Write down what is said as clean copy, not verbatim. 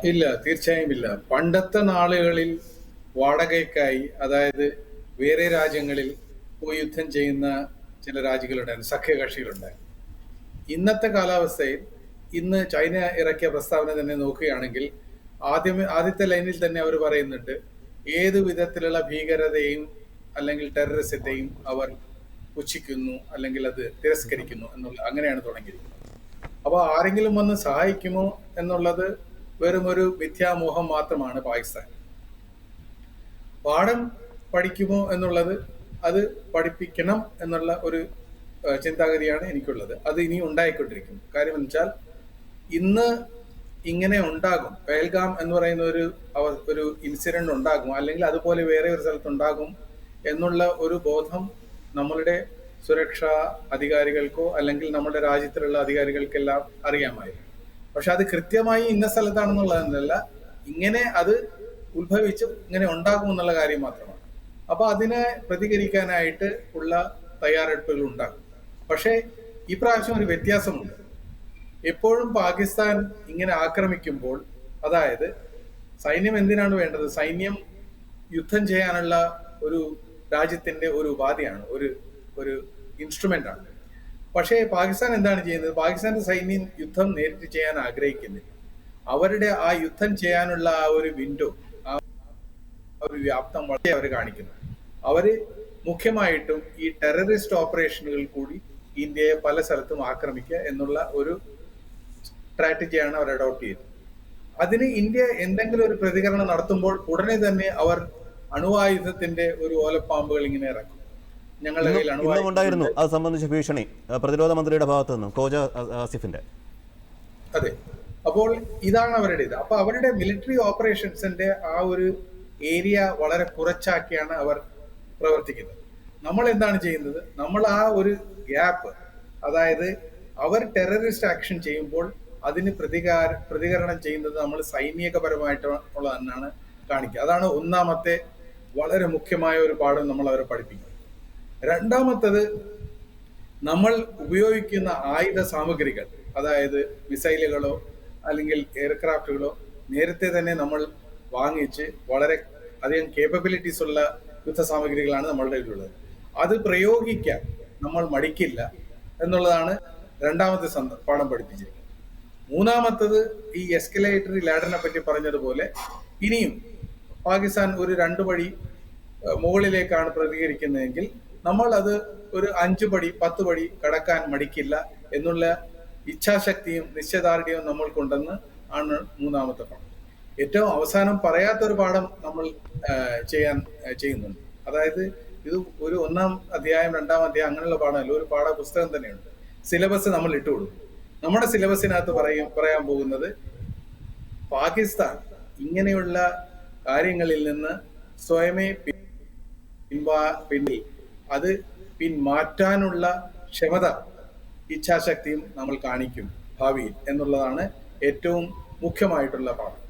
ഇല്ല, തീർച്ചയായും ഇല്ല. പണ്ടത്തെ നാളുകളിൽ വാടകയ്ക്കായി, അതായത് വേറെ രാജ്യങ്ങളിൽ പോയി യുദ്ധം ചെയ്യുന്ന ചില രാജ്യങ്ങളുണ്ടായിരുന്നു, സഖ്യകക്ഷികളുണ്ടായിരുന്നു. ഇന്നത്തെ കാലാവസ്ഥയിൽ ഇന്ന് ചൈന ഇറക്കിയ പ്രസ്താവന തന്നെ നോക്കുകയാണെങ്കിൽ ആദ്യത്തെ ലൈനിൽ തന്നെ അവർ പറയുന്നുണ്ട്, ഏതു വിധത്തിലുള്ള ഭീകരതയും അല്ലെങ്കിൽ ടെററിസത്തെയും അവർ പുച്ഛിക്കുന്നു അല്ലെങ്കിൽ അത് തിരസ്കരിക്കുന്നു എന്നുള്ള അങ്ങനെയാണ് തുടങ്ങിയിരിക്കുന്നത്. അപ്പോൾ ആരെങ്കിലും വന്ന് സഹായിക്കുമോ എന്നുള്ളത് വെറും ഒരു മിഥ്യാമോഹം മാത്രമാണ് പാകിസ്ഥാൻ. പാഠം പഠിക്കുമോ എന്നുള്ളത്, അത് പഠിപ്പിക്കണം എന്നുള്ള ഒരു ചിന്താഗതിയാണ് എനിക്കുള്ളത്. അത് ഇനി ഉണ്ടായിക്കൊണ്ടിരിക്കും. കാര്യം എന്ന് വെച്ചാൽ ഇന്ന് ഇങ്ങനെ ഉണ്ടാകും, പെഹൽഗാം എന്ന് പറയുന്ന ഒരു ഇൻസിഡന്റ് ഉണ്ടാകും, അല്ലെങ്കിൽ അതുപോലെ വേറെ ഒരു സ്ഥലത്ത് ഉണ്ടാകും എന്നുള്ള ഒരു ബോധം നമ്മളുടെ സുരക്ഷാ അധികാരികൾക്കോ അല്ലെങ്കിൽ നമ്മുടെ രാജ്യത്തിലുള്ള അധികാരികൾക്കെല്ലാം അറിയാമായിരുന്നു. പക്ഷെ അത് കൃത്യമായി ഇന്ന സ്ഥലത്താണെന്നുള്ളതല്ല, ഇങ്ങനെ അത് ഉത്ഭവിച്ച് ഇങ്ങനെ ഉണ്ടാകും എന്നുള്ള കാര്യം മാത്രമാണ്. അപ്പൊ അതിനെ പ്രതികരിക്കാനായിട്ട് ഉള്ള തയ്യാറെടുപ്പുകൾ ഉണ്ടാകും. പക്ഷേ ഈ പ്രാവശ്യം ഒരു വ്യത്യാസമുണ്ട്. എപ്പോഴും പാകിസ്ഥാൻ ഇങ്ങനെ ആക്രമിക്കുമ്പോൾ, അതായത് സൈന്യം എന്തിനാണ് വേണ്ടത്? സൈന്യം യുദ്ധം ചെയ്യാനുള്ള ഒരു രാജ്യത്തിന്റെ ഒരു ഉപാധിയാണ്, ഒരു ഇൻസ്ട്രുമെന്റ് ആണ്. പക്ഷേ പാകിസ്ഥാൻ എന്താണ് ചെയ്യുന്നത്? പാകിസ്ഥാന്റെ സൈന്യം യുദ്ധം നേരിട്ട് ചെയ്യാൻ ആഗ്രഹിക്കുന്നില്ല. അവരുടെ ആ യുദ്ധം ചെയ്യാനുള്ള ആ ഒരു വിൻഡോ, ആ ഒരു വ്യാപ്തം വളരെ അവർ കാണിക്കുന്നു. അവര് മുഖ്യമായിട്ടും ഈ ടെററിസ്റ്റ് ഓപ്പറേഷനുകൾ കൂടി ഇന്ത്യയെ പല സ്ഥലത്തും ആക്രമിക്കുക എന്നുള്ള ഒരു സ്ട്രാറ്റജിയാണ് അവർ അഡോപ്റ്റ് ചെയ്തത്. അതിന് ഇന്ത്യ എന്തെങ്കിലും ഒരു പ്രതികരണം നടത്തുമ്പോൾ ഉടനെ തന്നെ അവർ അണുവായുധത്തിന്റെ ഒരു ഓലപ്പാമ്പുകൾ ഇങ്ങനെ ഇറക്കും. ഞങ്ങളുടെ കയ്യിൽ ഇന്നും ഉണ്ടായിരുന്നു അത് സംബന്ധിച്ച ഭീഷണി പ്രതിരോധ മന്ത്രിയുടെ ഭാഗത്തു നിന്നും, കോജ ആസിഫിന്റെ. അതെ, അപ്പോൾ ഇതാണ് അവരുടെ ഇത്. അപ്പൊ അവരുടെ മിലിറ്ററി ഓപ്പറേഷൻസിന്റെ ആ ഒരു ഏരിയ വളരെ കുറച്ചാക്കിയാണ് അവർ പ്രവർത്തിക്കുന്നത്. നമ്മൾ എന്താണ് ചെയ്യുന്നത്? നമ്മൾ ആ ഒരു ഗ്യാപ്പ്, അതായത് അവർ ടെററിസ്റ്റ് ആക്ഷൻ ചെയ്യുമ്പോൾ അതിന് പ്രതികരണം ചെയ്യുന്നത് നമ്മൾ സൈനികപരമായിട്ടുള്ളതെന്നാണ് കാണിക്കുക. അതാണ് ഒന്നാമത്തെ വളരെ മുഖ്യമായ ഒരു പാഠം നമ്മൾ അവരെ പഠിപ്പിക്കുന്നത്. രണ്ടാമത്തത്, നമ്മൾ ഉപയോഗിക്കുന്ന ആയുധ സാമഗ്രികൾ, അതായത് മിസൈലുകളോ അല്ലെങ്കിൽ എയർക്രാഫ്റ്റുകളോ നേരത്തെ തന്നെ നമ്മൾ വാങ്ങിച്ച് വളരെ അധികം കേപ്പബിലിറ്റീസ് ഉള്ള യുദ്ധ സാമഗ്രികളാണ് നമ്മളുടെ കയ്യിലുള്ളത്. അത് പ്രയോഗിക്കാൻ നമ്മൾ മടിക്കില്ല എന്നുള്ളതാണ് രണ്ടാമത്തെ പാഠം പഠിപ്പിച്ചിരിക്കുന്നത്. മൂന്നാമത്തത്, ഈ എസ്കലേറ്ററി ലാഡറിനെ പറ്റി പറഞ്ഞതുപോലെ ഇനിയും പാകിസ്ഥാൻ ഒരു 2 പടി മുകളിലേക്കാണ് പ്രതികരിക്കുന്നതെങ്കിൽ നമ്മൾ അത് ഒരു 5 പടി 10 പടി കടക്കാൻ മടിക്കില്ല എന്നുള്ള ഇച്ഛാശക്തിയും നിശ്ചയദാർഢ്യവും നമ്മൾക്കുണ്ടെന്ന് ആണ് മൂന്നാമത്തെ പാഠം. ഏറ്റവും അവസാനം പറയാത്തൊരു പാഠം നമ്മൾ ചെയ്യുന്നുണ്ട്. അതായത് ഇത് ഒരു 1-ാം അധ്യായം 2-ാം അധ്യായം അങ്ങനെയുള്ള പാഠമല്ല, ഒരു പാഠപുസ്തകം തന്നെയുണ്ട്. സിലബസ് നമ്മൾ ഇട്ടുകൊടുക്കും. നമ്മുടെ സിലബസിനകത്ത് പറയാൻ പോകുന്നത്, പാകിസ്ഥാൻ ഇങ്ങനെയുള്ള കാര്യങ്ങളിൽ നിന്ന് സ്വയമേ പിന്നിൽ അത് പിന്മാറ്റാനുള്ള ക്ഷമത, ഇച്ഛാശക്തിയും നമ്മൾ കാണിക്കും ഭാവിയിൽ എന്നുള്ളതാണ് ഏറ്റവും മുഖ്യമായിട്ടുള്ള പാഠം.